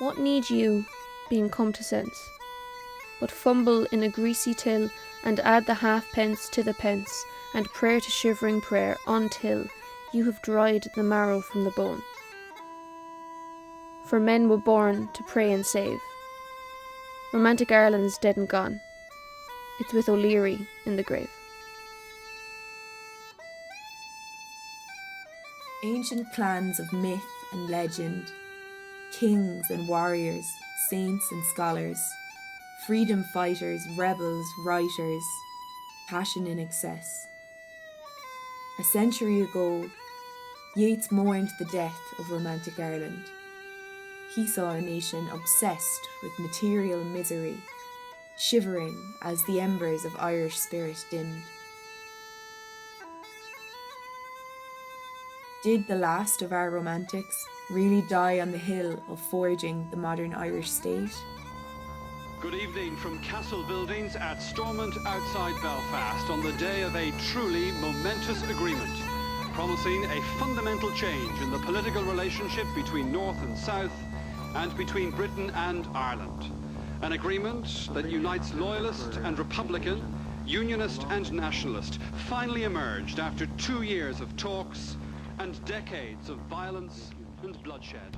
what need you, being come to sense, but fumble in a greasy till, and add the halfpence to the pence, and prayer to shivering prayer, until you have dried the marrow from the bone. For men were born to pray and save. Romantic Ireland's dead and gone. It's with O'Leary in the grave. Ancient clans of myth and legend, kings and warriors, saints and scholars, freedom fighters, rebels, writers, passion in excess. A century ago, Yeats mourned the death of Romantic Ireland. He saw a nation obsessed with material misery, shivering as the embers of Irish spirit dimmed. Did the last of our romantics really die on the hill of forging the modern Irish state? Good evening from Castle Buildings at Stormont outside Belfast on the day of a truly momentous agreement, promising a fundamental change in the political relationship between North and South and between Britain and Ireland. An agreement that unites loyalist and republican, unionist and nationalist, finally emerged after 2 years of talks and decades of violence and bloodshed.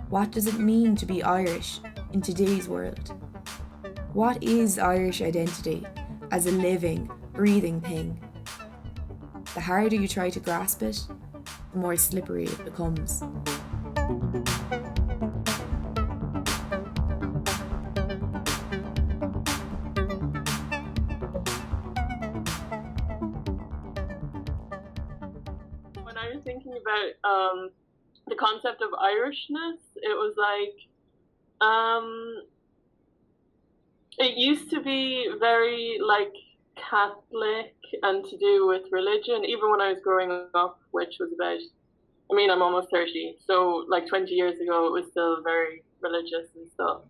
What does it mean to be Irish in today's world? What is Irish identity as a living, breathing thing? The harder you try to grasp it, the more slippery it becomes. When I was thinking about the concept of Irishness, it was like, it used to be very like Catholic and to do with religion, even when I was growing up, which was about, I mean, I'm almost 30, so like 20 years ago, it was still very religious and stuff.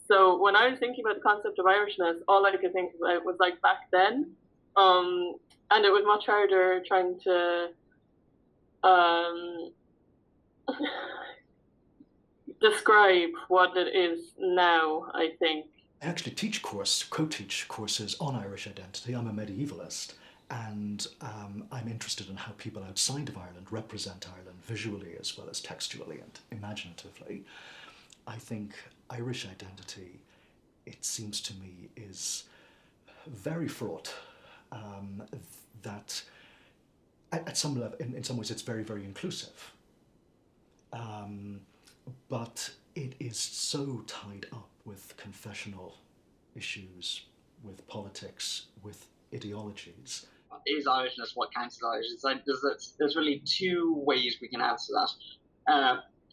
So when I was thinking about the concept of Irishness, all I could think about was like back then, and it was much harder trying to describe what it is now, I think. I actually co-teach courses on Irish identity. I'm a medievalist, and I'm interested in how people outside of Ireland represent Ireland visually as well as textually and imaginatively. I think Irish identity, it seems to me, is very fraught. That at some level, in some ways, it's very, very inclusive. But it is so tied up with confessional issues, with politics, with ideologies. Is Irishness what counts as Irish? It's like there's really two ways we can answer that.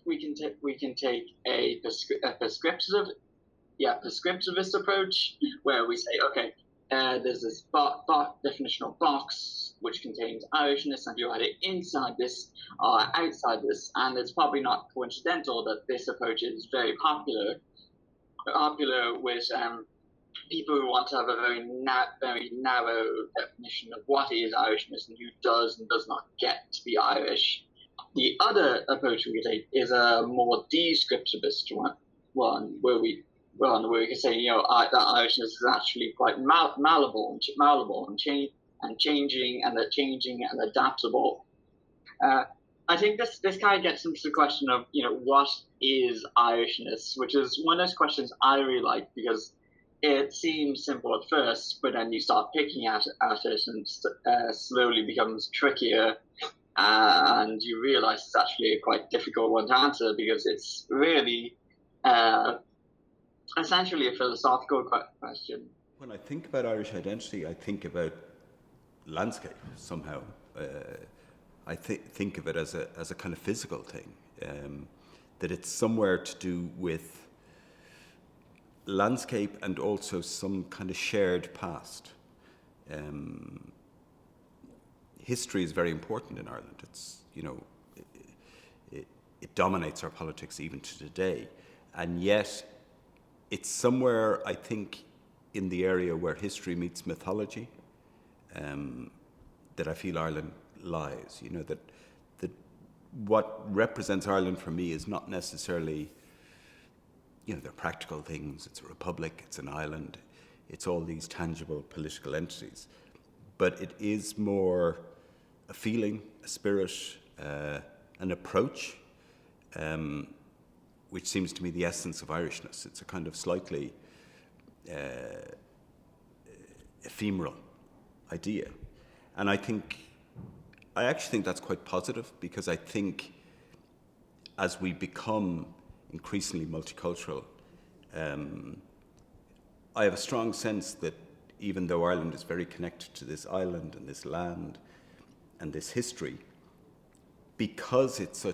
We can take a prescriptivist approach where we say, okay, there's this definitional box which contains Irishness, and you're either inside this or outside this, and it's probably not coincidental that this approach is very popular with people who want to have a very narrow definition of what is Irishness and who does and does not get to be Irish. The other approach we take is a more descriptivist one where we can say, that Irishness is actually quite malleable and changing and adaptable. I think this kind of gets into the question of, what is Irishness, which is one of those questions I really like because it seems simple at first, but then you start picking at it and slowly becomes trickier, and you realize it's actually a quite difficult one to answer because it's really essentially a philosophical question. When I think about Irish identity, I think about landscape somehow. I think of it as a kind of physical thing, that it's somewhere to do with landscape and also some kind of shared past. History is very important in Ireland. It's, it dominates our politics even to today, and yet it's somewhere, I think, in the area where history meets mythology, that I feel Ireland lies. That what represents Ireland for me is not necessarily they're practical things. It's a republic, it's an island, it's all these tangible political entities. But it is more a feeling, a spirit, an approach, which seems to me the essence of Irishness. It's a kind of slightly ephemeral idea. And I actually think that's quite positive, because I think as we become increasingly multicultural, I have a strong sense that even though Ireland is very connected to this island and this land and this history, because it's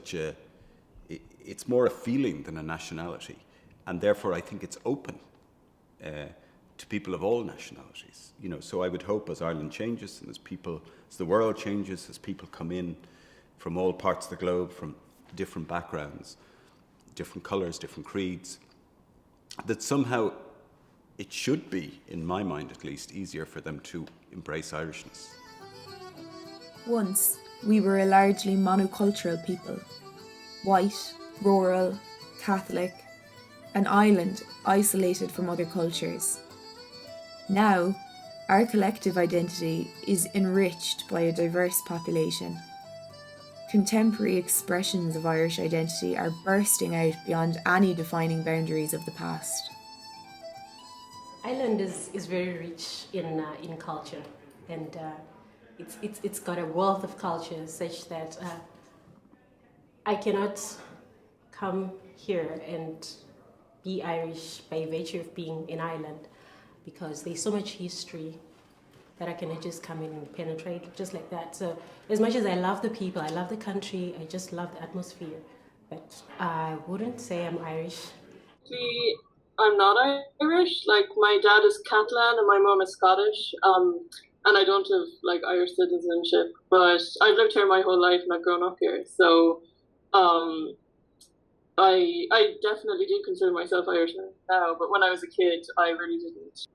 it's more a feeling than a nationality, and therefore I think it's open to people of all nationalities. So I would hope as Ireland changes and as the world changes, as people come in from all parts of the globe, from different backgrounds, different colours, different creeds, that somehow it should be, in my mind at least, easier for them to embrace Irishness. Once, we were a largely monocultural people. White, rural, Catholic, an island isolated from other cultures. Now, our collective identity is enriched by a diverse population. Contemporary expressions of Irish identity are bursting out beyond any defining boundaries of the past. Ireland is very rich in culture, and it's got a wealth of culture such that I cannot come here and be Irish by virtue of being in Ireland, because there's so much history that I cannot just come in and penetrate just like that. So as much as I love the people, I love the country, I just love the atmosphere, but I wouldn't say I'm Irish. I'm not Irish. Like, my dad is Catalan and my mom is Scottish, and I don't have Irish citizenship, but I've lived here my whole life and I've grown up here. So I definitely do consider myself Irish now, but when I was a kid, I really didn't.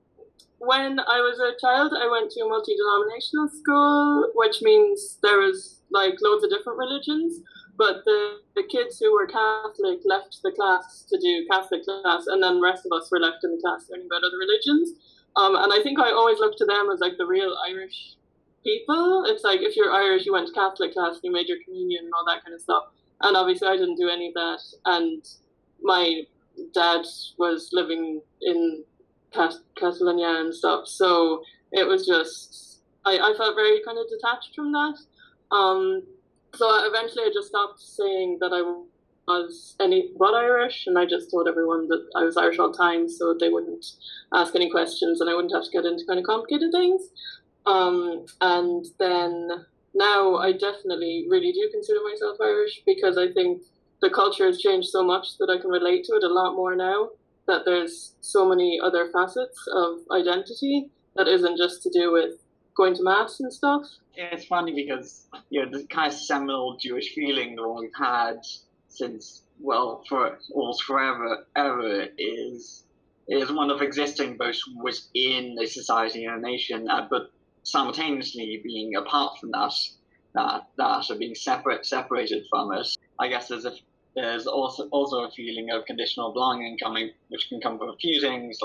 When I was a child, I went to a multi-denominational school, which means there was loads of different religions, but the kids who were Catholic left the class to do Catholic class, and then the rest of us were left in the class learning about other religions. And I think I always looked to them as the real Irish people. It's if you're Irish, you went to Catholic class, you made your communion and all that kind of stuff. And obviously I didn't do any of that. And my dad was living in Catalonia and stuff. So it was just, I felt very kind of detached from that. So eventually I just stopped saying that I was but Irish, and I just told everyone that I was Irish all the time, so they wouldn't ask any questions and I wouldn't have to get into kind of complicated things. And then now I definitely really do consider myself Irish, because I think the culture has changed so much that I can relate to it a lot more now, that there's so many other facets of identity that isn't just to do with going to mass and stuff. It's funny because the kind of seminal Jewish feeling that we've had since, for almost forever ever is one of existing both within a society and a nation, but simultaneously being apart from that or being separated from it. I guess there's also a feeling of conditional belonging which can come from a few things,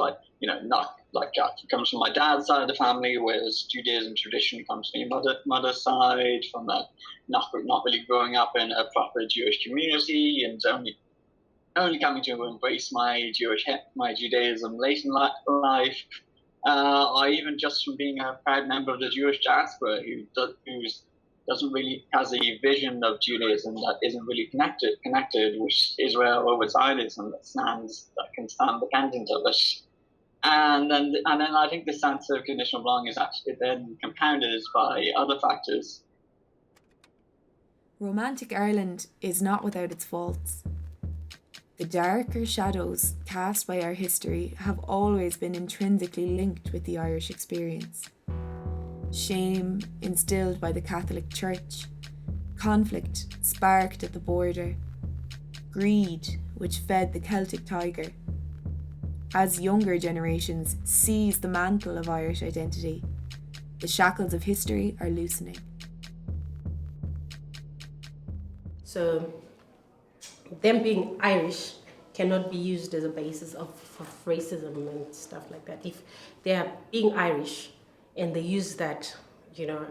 it comes from my dad's side of the family, whereas Judaism tradition comes from my mother's side, from that not really growing up in a proper Jewish community and only coming to embrace my Judaism late in life, or even just from being a proud member of the Jewish diaspora who doesn't really has a vision of Judaism that isn't really connected with Israel or with Zionism that can stand dependent of it. And then I think the sense of conditional belonging is actually then compounded by other factors. Romantic Ireland is not without its faults. The darker shadows cast by our history have always been intrinsically linked with the Irish experience. Shame instilled by the Catholic Church, conflict sparked at the border, greed which fed the Celtic tiger. As younger generations seize the mantle of Irish identity, the shackles of history are loosening. So them being Irish cannot be used as a basis of racism and stuff like that. If they are being Irish and they use that,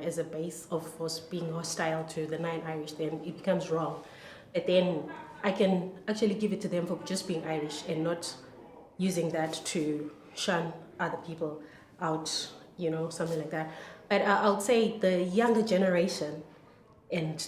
as a base of us being hostile to the non-Irish, then it becomes wrong. But then I can actually give it to them for just being Irish and not using that to shun other people out, something like that. But I would say the younger generation and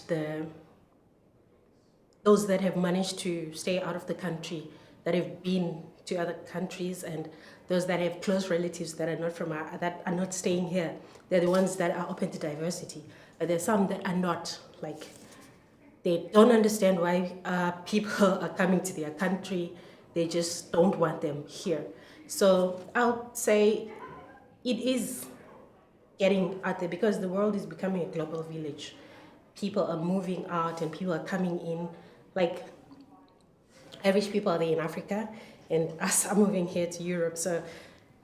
those that have managed to stay out of the country, that have been to other countries, and those that have close relatives that are not that are not staying here, they're the ones that are open to diversity. But there's some that are not, like, they don't understand why people are coming to their country. They just don't want them here. So I would say it is getting out there because the world is becoming a global village. People are moving out and people are coming in. Like, Irish people are there in Africa and us are moving here to Europe. So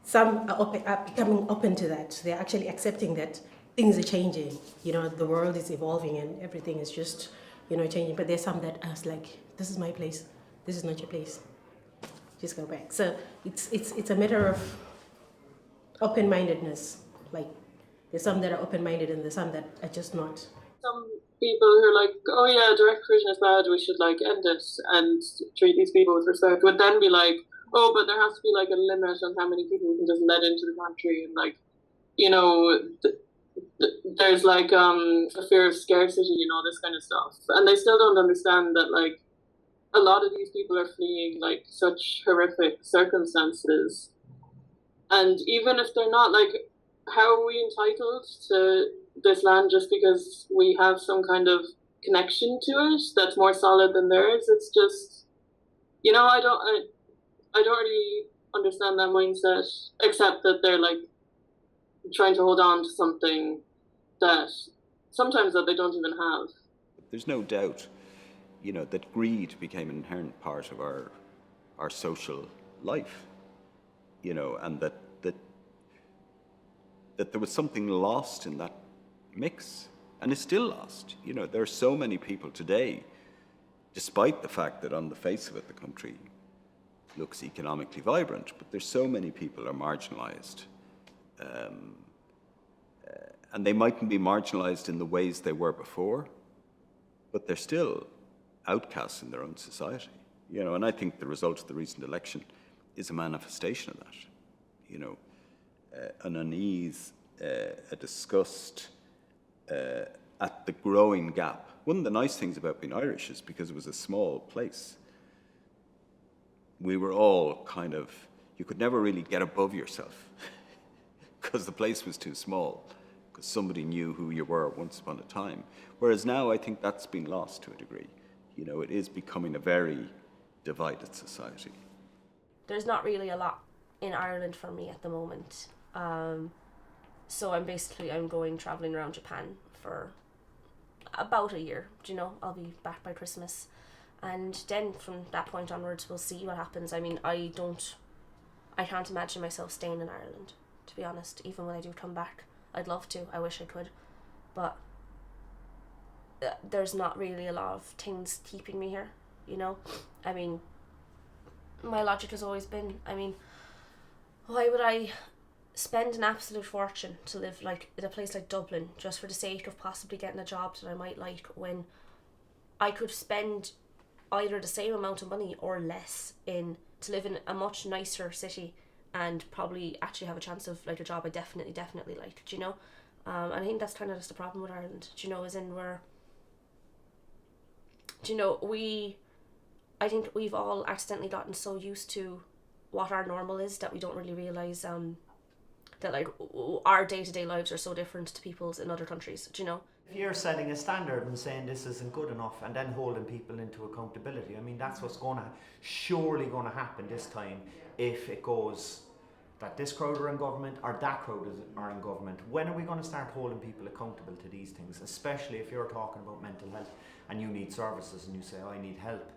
some are becoming open to that. They're actually accepting that things are changing. The world is evolving and everything is just, changing. But there's some that are like, this is my place. This is not your place. Just go back. So it's a matter of open-mindedness. Like, there's some that are open-minded and there's some that are just not. Some people who are like, oh yeah, direct provision is bad, we should end it and treat these people with respect, would then be like, oh, but there has to be a limit on how many people we can just let into the country, and there's a fear of scarcity, this kind of stuff. And they still don't understand that a lot of these people are fleeing such horrific circumstances. And even if they're not, how are we entitled to this land just because we have some kind of connection to it that's more solid than theirs? It's just, I don't really understand that mindset, except that they're trying to hold on to something that sometimes that they don't even have. There's no doubt, that greed became an inherent part of our social life, and that there was something lost in that mix, and it's still lost. There are so many people today, despite the fact that on the face of it the country looks economically vibrant, but there's so many people are marginalised, and they mightn't be marginalised in the ways they were before, but they're still outcasts in their own society. And I think the result of the recent election is a manifestation of that. An unease, a disgust at the growing gap. One of the nice things about being Irish is because it was a small place, we were all you could never really get above yourself because the place was too small, because somebody knew who you were once upon a time. Whereas now I think that's been lost to a degree. It is becoming a very divided society. There's not really a lot in Ireland for me at the moment. So I'm going travelling around Japan for about a year. I'll be back by Christmas, and then from that point onwards we'll see what happens. I mean, I can't imagine myself staying in Ireland, to be honest. Even when I do come back, I'd love to, I wish I could, but there's not really a lot of things keeping me here. I mean, my logic has always been, why would I spend an absolute fortune to live in a place like Dublin just for the sake of possibly getting a job that I might like, when I could spend either the same amount of money or less to live in a much nicer city and probably actually have a chance of a job I definitely like, and I think that's kind of just the problem with Ireland, as in I think we've all accidentally gotten so used to what our normal is that we don't really realise that our day-to-day lives are so different to people's in other countries, If you're setting a standard and saying this isn't good enough and then holding people into accountability, that's what's surely going to happen this time if it goes that this crowd are in government or that crowd are in government. When are we going to start holding people accountable to these things, especially if you're talking about mental health and you need services and you say, I need help,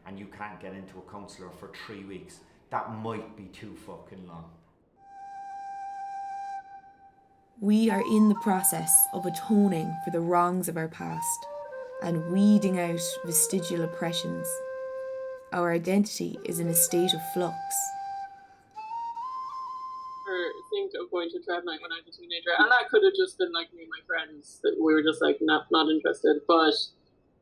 and you can't get into a counsellor for 3 weeks? That might be too fucking long. We are in the process of atoning for the wrongs of our past and weeding out vestigial oppressions. our identity is in a state of flux. Think of going to Trev night when I was a teenager, and that could have just been like me and my friends, that we were just like not interested, but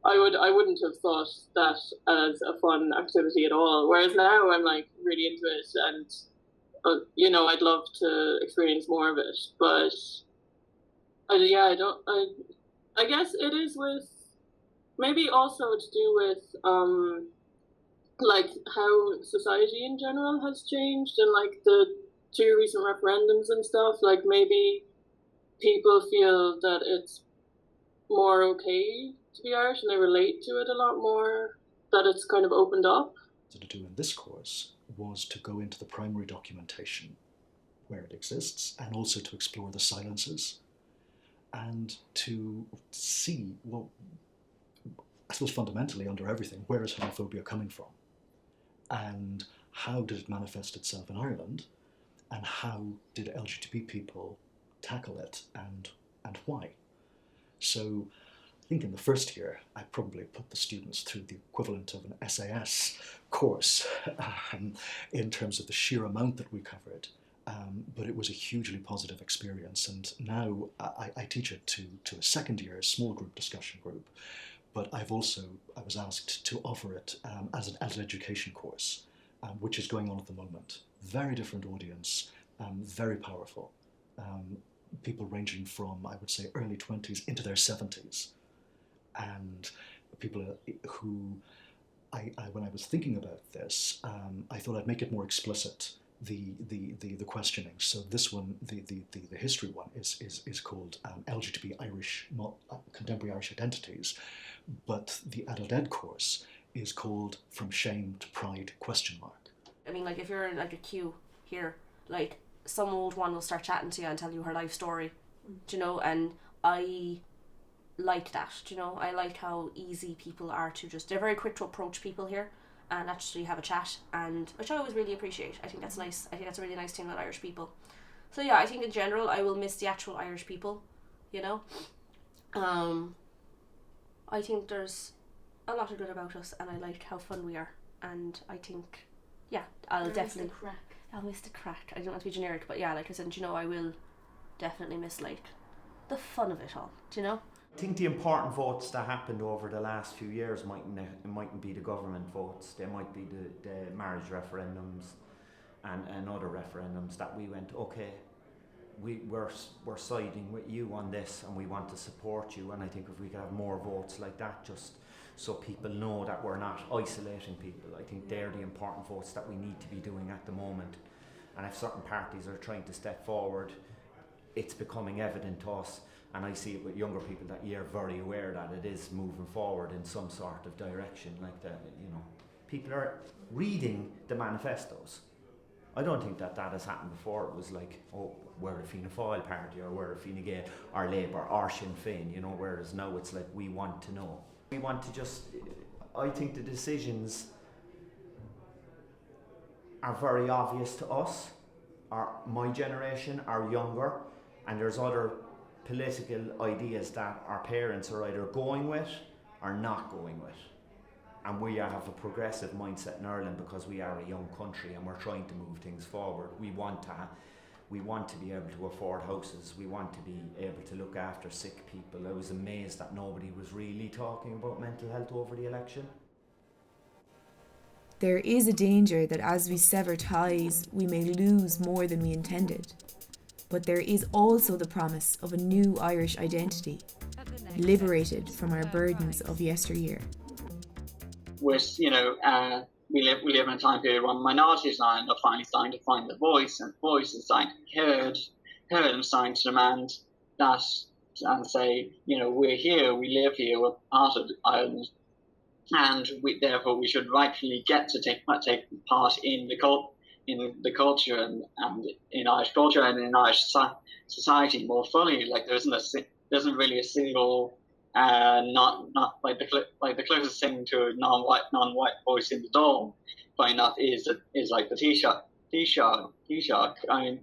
I wouldn't have thought that as a fun activity at all, whereas now I'm like really into it, and you know, I'd love to experience more of it, but I guess it is with maybe also to do with like how society in general has changed, and like the 2 recent referendums and stuff, like maybe people feel that it's more okay to be Irish and they relate to it a lot more, that it's kind of opened up. To do in this course was to go into the primary documentation where it exists, and also to explore the silences and to see, well, I suppose fundamentally under everything, where is homophobia coming from? And how did it manifest itself in Ireland? And how did LGBT people tackle it, and why? So I think in the first year, I probably put the students through the equivalent of an SAS course in terms of the sheer amount that we covered. But it was a hugely positive experience. And now I teach it to a second year small group discussion group. But I was asked to offer it as an education course, which is going on at the moment. Very different audience, very powerful. People ranging from, I would say, early 20s into their 70s. And people who, when I was thinking about this, I thought I'd make it more explicit, the questioning. So this one, the history one, is called LGBT Irish, Contemporary Irish Identities. But the adult ed course is called From Shame to Pride ? I mean, like, if you're in like a queue here, like, some old one will start chatting to you and tell you her life story, do you know, and I like that, do you know, I like how easy people are to just, they're very quick to approach people here and actually have a chat, and which I always really appreciate. I think that's nice. I think that's a really nice thing about Irish people. So yeah, I think in general I will miss the actual Irish people, you know. I think there's a lot of good about us, and I like how fun we are, and I think, yeah, I'll definitely miss the crack. I don't want to be generic, but yeah, like I said, you know, I will definitely miss like the fun of it all, do you know? I think the important votes that happened over the last few years mightn't be the government votes. They might be the marriage referendums and other referendums that we went, okay, we're siding with you on this and we want to support you. And I think if we could have more votes like that, just so people know that we're not isolating people, I think they're the important votes that we need to be doing at the moment. And if certain parties are trying to step forward, it's becoming evident to us, and I see it with younger people, that you're very aware that it is moving forward in some sort of direction, like that, you know. People are reading the manifestos. I don't think that has happened before. It was like, oh, we're a Fianna Fáil party, or we're a Fine Gael, or Labour, or Sinn Féin, you know, whereas now it's like, we want to know. We want to just, I think the decisions are very obvious to us, my generation, are younger, and there's other political ideas that our parents are either going with or not going with. And we have a progressive mindset in Ireland because we are a young country and we're trying to move things forward. We want to be able to afford houses. We want to be able to look after sick people. I was amazed that nobody was really talking about mental health over the election. There is a danger that as we sever ties, we may lose more than we intended. But there is also the promise of a new Irish identity, liberated from our burdens of yesteryear. With, you know, we live in a time period when minorities are finally starting to find their voice, and voice is starting to be heard and starting to demand that and say, you know, we're here, we live here, we're part of Ireland, and therefore we should rightfully get to take part in the culture and in Irish culture and in Irish society more fully. Like there isn't really a single not like the closest thing to a non-white voice in the Dome. Funny enough, is like the Taoiseach. I mean,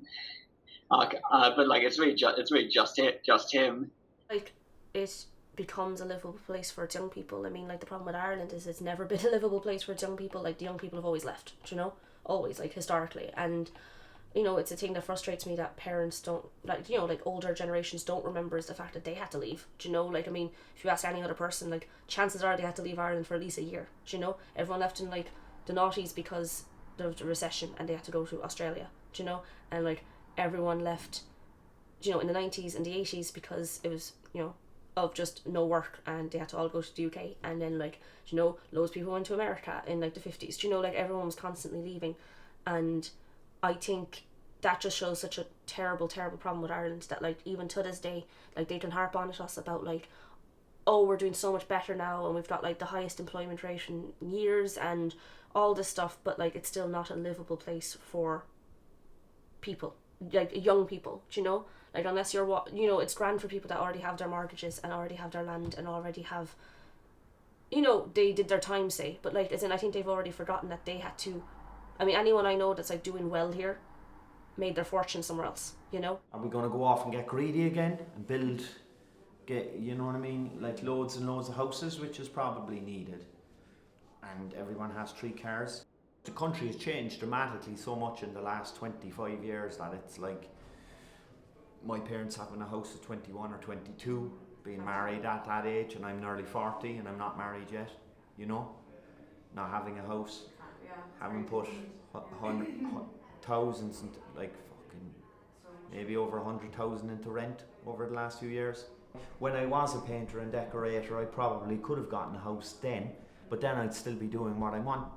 but like it's really just him. Like it becomes a livable place for its young people. I mean, like, the problem with Ireland is it's never been a livable place for its young people. Like, the young people have always left, you know, always, like, historically. And, you know, it's a thing that frustrates me that parents don't, like, you know, like, older generations don't remember is the fact that they had to leave, do you know? Like, I mean, if you ask any other person, like, chances are they had to leave Ireland for at least a year, do you know? Everyone left in, like, the noughties because of the recession and they had to go to Australia, do you know? And, like, everyone left, you know, in the 90s and the 80s because it was, you know, of just no work and they had to all go to the UK. And then, like, you know, loads of people went to America in, like, the 50s, do you know? Like, everyone was constantly leaving. And I think that just shows such a terrible, terrible problem with Ireland that, like, even to this day, like, they can harp on at us about, like, oh, we're doing so much better now and we've got, like, the highest employment rate in years and all this stuff, but, like, it's still not a livable place for people, like, young people, do you know? Like, unless you're, you know, it's grand for people that already have their mortgages and already have their land and already have, you know, they did their time, say, but, like, as in, I think they've already forgotten that they had to, I mean, anyone I know that's, like, doing well here made their fortune somewhere else, you know? Are we going to go off and get greedy again and get, you know what I mean, like, loads and loads of houses, which is probably needed, and everyone has 3 cars? The country has changed dramatically so much in the last 25 years that it's like my parents having a house at 21 or 22, being married at that age, and I'm nearly 40 and I'm not married yet, you know? Not having a house, having put thousands and, like, fucking maybe over 100,000 into rent over the last few years. When I was a painter and decorator, I probably could have gotten a house then, but then I'd still be doing what I want.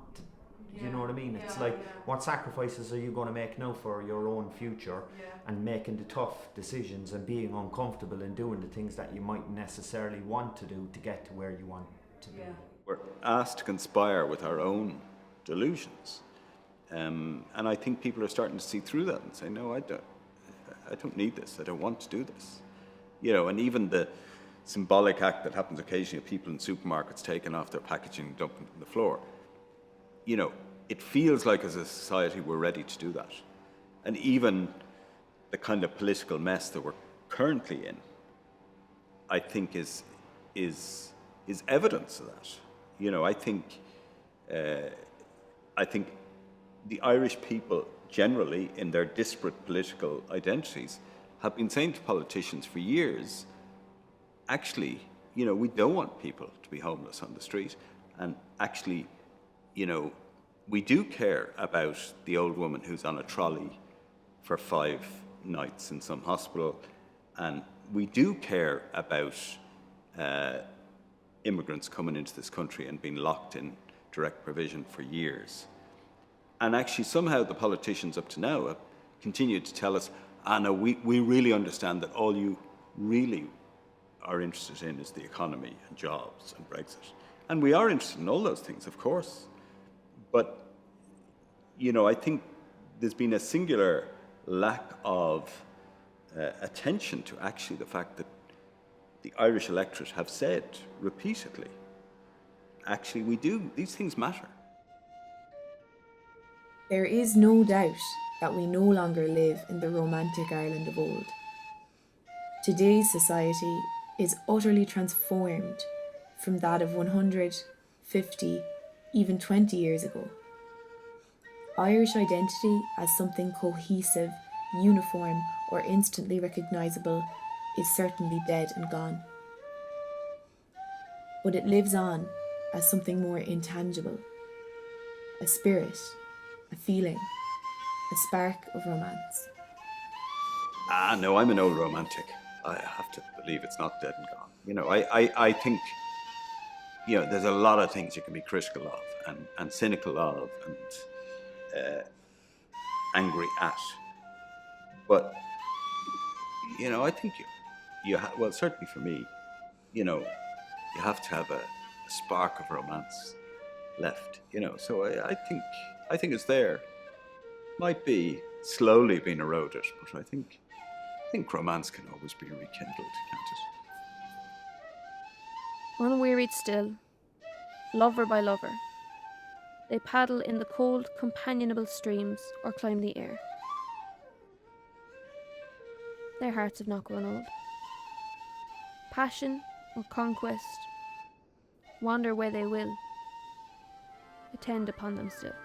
You know what I mean? It's like, what sacrifices are you going to make now for your own future, and making the tough decisions and being uncomfortable and doing the things that you might necessarily want to do to get to where you want to be. We're asked to conspire with our own delusions. And I think people are starting to see through that and say, no, I don't need this. I don't want to do this. You know, and even the symbolic act that happens occasionally of people in supermarkets taking off their packaging and dumping it on the floor. You know, it feels like as a society we're ready to do that. And even the kind of political mess that we're currently in, I think is evidence of that. You know, I think the Irish people generally, in their disparate political identities, have been saying to politicians for years, actually, you know, we don't want people to be homeless on the street. And actually, you know, we do care about the old woman who's on a trolley for 5 nights in some hospital. And we do care about immigrants coming into this country and being locked in direct provision for years. And actually, somehow the politicians up to now have continued to tell us, no, we really understand that all you really are interested in is the economy and jobs and Brexit. And we are interested in all those things, of course. But, you know, I think there's been a singular lack of attention to actually the fact that the Irish electorate have said repeatedly, actually, we do, these things matter. There is no doubt that we no longer live in the romantic Ireland of old. Today's society is utterly transformed from that of 100, 50, even 20 years ago. Irish identity as something cohesive, uniform, or instantly recognisable is certainly dead and gone. But it lives on as something more intangible, a spirit, a feeling, a spark of romance. No, I'm an old romantic. I have to believe it's not dead and gone. You know, I think, you know, there's a lot of things you can be critical of and cynical of and angry at. But, you know, I think well, certainly for me, you know, you have to have a spark of romance left, you know. So I think it's there. Might be slowly being eroded, but I think romance can always be rekindled, can't it? Unwearied still, lover by lover, they paddle in the cold, companionable streams or climb the air. Their hearts have not grown old. Passion, or conquest, wander where they will, attend upon them still.